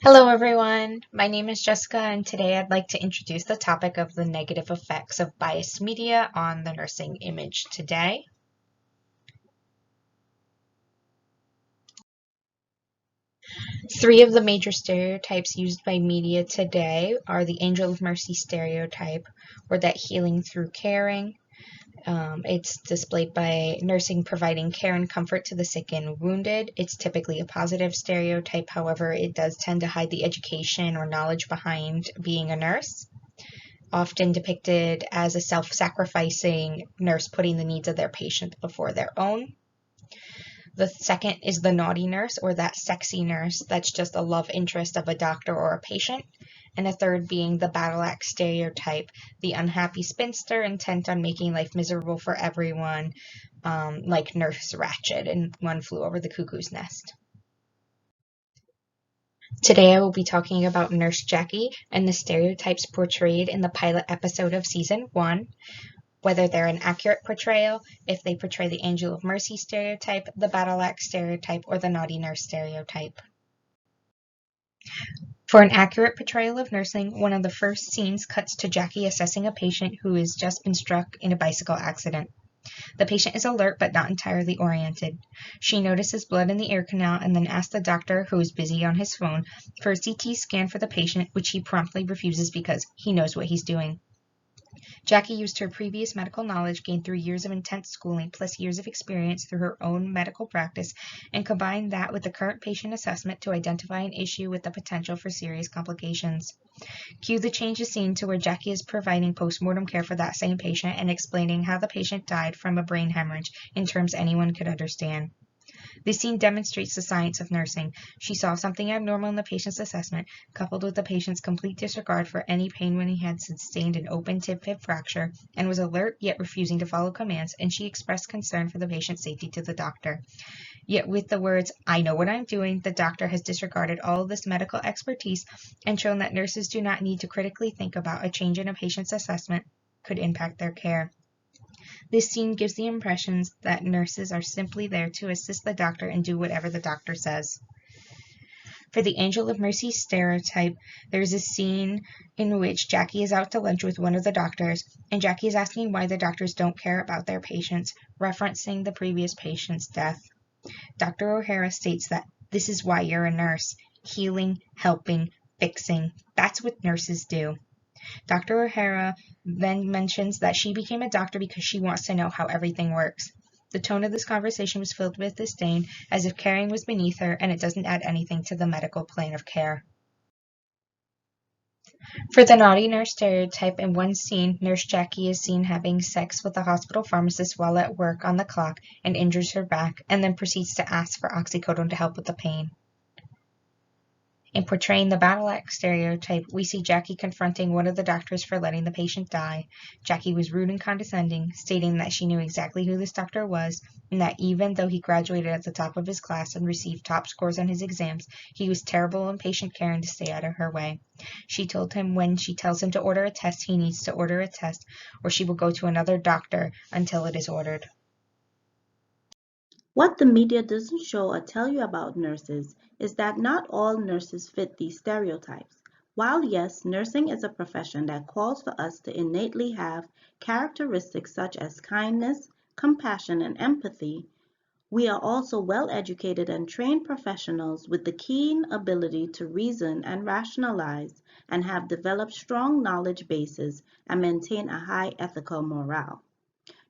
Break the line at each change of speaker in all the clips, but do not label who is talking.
Hello everyone, my name is Jessica and today I'd like to introduce the topic of the negative effects of biased media on the nursing image today. Three of the major stereotypes used by media today are the angel of mercy stereotype, or that healing through caring. It's displayed by nursing providing care and comfort to the sick and wounded. It's typically a positive stereotype, however, it does tend to hide the education or knowledge behind being a nurse. Often depicted as a self-sacrificing nurse putting the needs of their patient before their own. The second is the naughty nurse, or that sexy nurse that's just a love interest of a doctor or a patient. And a third being the battle axe stereotype, the unhappy spinster intent on making life miserable for everyone, like Nurse Ratched in One Flew Over the Cuckoo's Nest. Today I will be talking about Nurse Jackie and the stereotypes portrayed in the pilot episode of Season 1, whether they're an accurate portrayal, if they portray the Angel of Mercy stereotype, the Battle Axe stereotype, or the Naughty Nurse stereotype. For an accurate portrayal of nursing, one of the first scenes cuts to Jackie assessing a patient who has just been struck in a bicycle accident. The patient is alert but not entirely oriented. She notices blood in the ear canal and then asks the doctor, who is busy on his phone, for a CT scan for the patient, which he promptly refuses because he knows what he's doing. Jackie used her previous medical knowledge gained through years of intense schooling plus years of experience through her own medical practice and combined that with the current patient assessment to identify an issue with the potential for serious complications. Cue the change of scene to where Jackie is providing post-mortem care for that same patient and explaining how the patient died from a brain hemorrhage in terms anyone could understand. This scene demonstrates the science of nursing. She saw something abnormal in the patient's assessment, coupled with the patient's complete disregard for any pain when he had sustained an open tib hip fracture, and was alert yet refusing to follow commands, and she expressed concern for the patient's safety to the doctor. Yet with the words, "I know what I'm doing," the doctor has disregarded all of this medical expertise and shown that nurses do not need to critically think about a change in a patient's assessment could impact their care. This scene gives the impressions that nurses are simply there to assist the doctor and do whatever the doctor says. For the Angel of Mercy stereotype, there's a scene in which Jackie is out to lunch with one of the doctors, and Jackie is asking why the doctors don't care about their patients, referencing the previous patient's death. Dr. O'Hara states that this is why you're a nurse. Healing, helping, fixing. That's what nurses do. Dr. O'Hara then mentions that she became a doctor because she wants to know how everything works. The tone of this conversation was filled with disdain, as if caring was beneath her, and it doesn't add anything to the medical plane of care. For the naughty nurse stereotype, in one scene, Nurse Jackie is seen having sex with a hospital pharmacist while at work on the clock and injures her back, and then proceeds to ask for oxycodone to help with the pain. In portraying the battle axe stereotype, we see Jackie confronting one of the doctors for letting the patient die. Jackie was rude and condescending, stating that she knew exactly who this doctor was, and that even though he graduated at the top of his class and received top scores on his exams, he was terrible in patient care and to stay out of her way. She told him when she tells him to order a test, he needs to order a test, or she will go to another doctor until it is ordered.
What the media doesn't show or tell you about nurses is that not all nurses fit these stereotypes. While yes, nursing is a profession that calls for us to innately have characteristics such as kindness, compassion, and empathy, we are also well-educated and trained professionals with the keen ability to reason and rationalize and have developed strong knowledge bases and maintain a high ethical morale.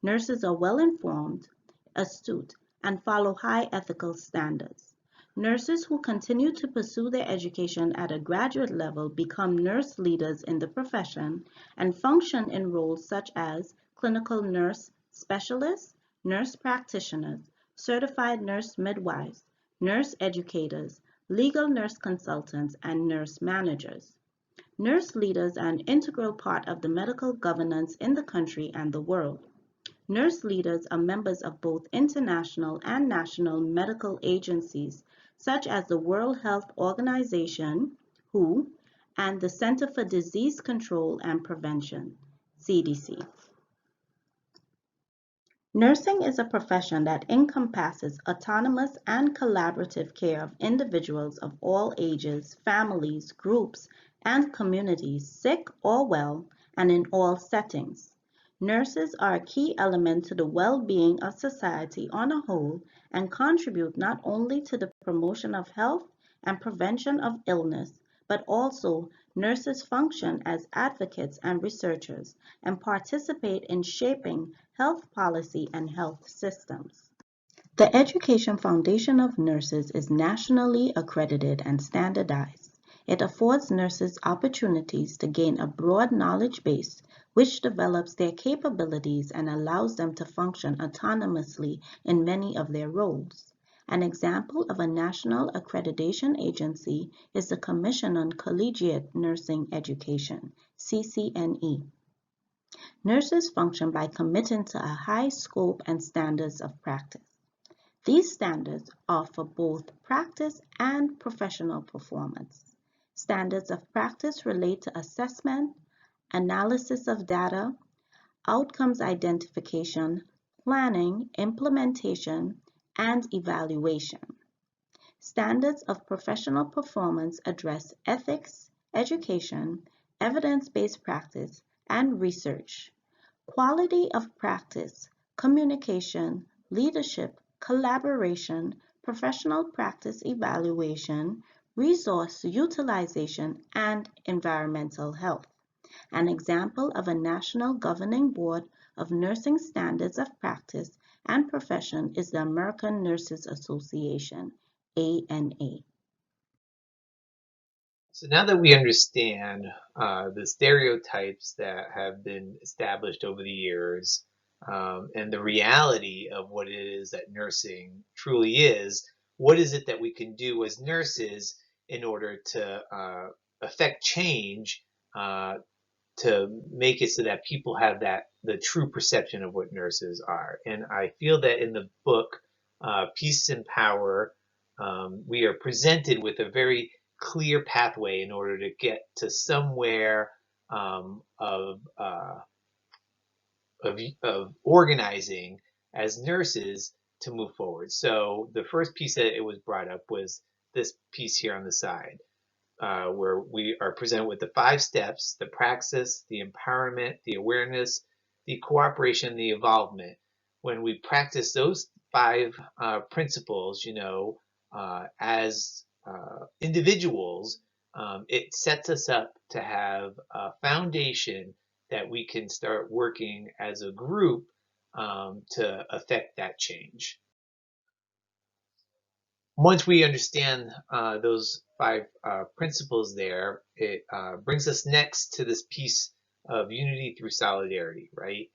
Nurses are well-informed, astute, and follow high ethical standards. Nurses who continue to pursue their education at a graduate level become nurse leaders in the profession and function in roles such as clinical nurse specialists, nurse practitioners, certified nurse midwives, nurse educators, legal nurse consultants, and nurse managers. Nurse leaders are an integral part of the medical governance in the country and the world. Nurse leaders are members of both international and national medical agencies, such as the World Health Organization, WHO, and the Center for Disease Control and Prevention, CDC. Nursing is a profession that encompasses autonomous and collaborative care of individuals of all ages, families, groups, and communities, sick or well, and in all settings. Nurses are a key element to the well-being of society on a whole and contribute not only to the promotion of health and prevention of illness, but also nurses function as advocates and researchers and participate in shaping health policy and health systems. The Education Foundation of Nurses is nationally accredited and standardized. It affords nurses opportunities to gain a broad knowledge base, which develops their capabilities and allows them to function autonomously in many of their roles. An example of a national accreditation agency is the Commission on Collegiate Nursing Education, CCNE. Nurses function by committing to a high scope and standards of practice. These standards are for both practice and professional performance. Standards of practice relate to assessment, analysis of data, outcomes identification, planning, implementation, and evaluation. Standards of professional performance address ethics, education, evidence-based practice, and research. Quality of practice, communication, leadership, collaboration, professional practice evaluation, resource utilization, and environmental health. An example of a national governing board of nursing standards of practice and profession is the American Nurses Association, ANA.
So now that we understand the stereotypes that have been established over the years and the reality of what it is that nursing truly is, what is it that we can do as nurses in order to affect change to make it so that people have the true perception of what nurses are? And I feel that in the book, Peace and Power, we are presented with a very clear pathway in order to get to somewhere of organizing as nurses to move forward. So the first piece that it was brought up was this piece here on the side, where we are presented with the 5 steps: the praxis, the empowerment, the awareness, the cooperation, the involvement. When we practice those 5 principles, as individuals, it sets us up to have a foundation that we can start working as a group to affect that change. Once we understand those 5 principles there, it brings us next to this piece of unity through solidarity, right?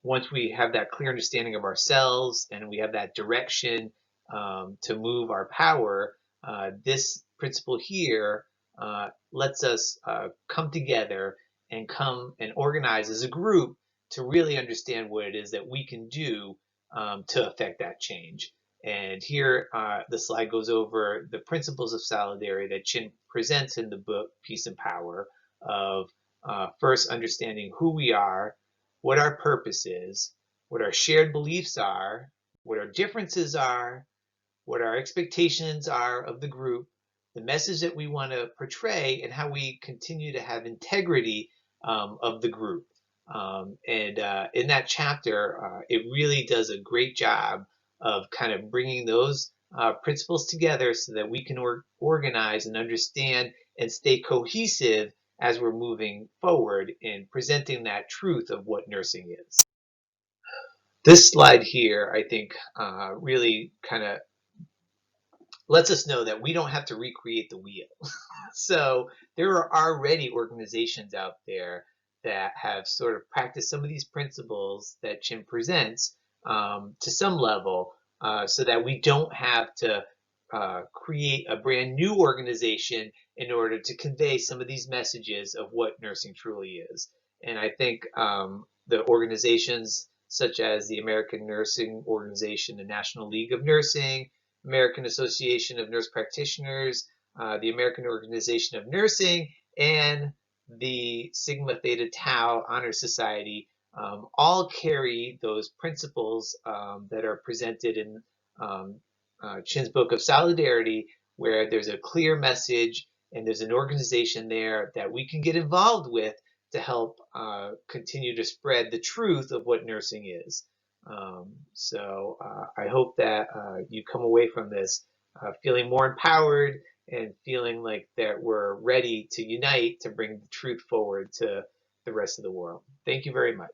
Once we have that clear understanding of ourselves and we have that direction to move our power, this principle here lets us come together and come and organize as a group to really understand what it is that we can do to affect that change. And here the slide goes over the principles of solidarity that Chin presents in the book Peace and Power, of first understanding who we are, what our purpose is, what our shared beliefs are, what our differences are, what our expectations are of the group, the message that we want to portray, and how we continue to have integrity of the group. In that chapter, it really does a great job of kind of bringing those principles together so that we can organize and understand and stay cohesive as we're moving forward in presenting that truth of what nursing is. This slide here, I think, really kind of lets us know that we don't have to recreate the wheel. So there are already organizations out there that have sort of practiced some of these principles that Chin presents to some level, so that we don't have to create a brand new organization in order to convey some of these messages of what nursing truly is. And I think the organizations such as the American Nursing Organization, the National League of Nursing, American Association of Nurse Practitioners, the American Organization of Nursing, and the Sigma Theta Tau Honor Society all carry those principles that are presented in Chin's Book of Solidarity, where there's a clear message and there's an organization there that we can get involved with to help continue to spread the truth of what nursing is. So I hope that you come away from this feeling more empowered and feeling like that we're ready to unite to bring the truth forward to the rest of the world. Thank you very much.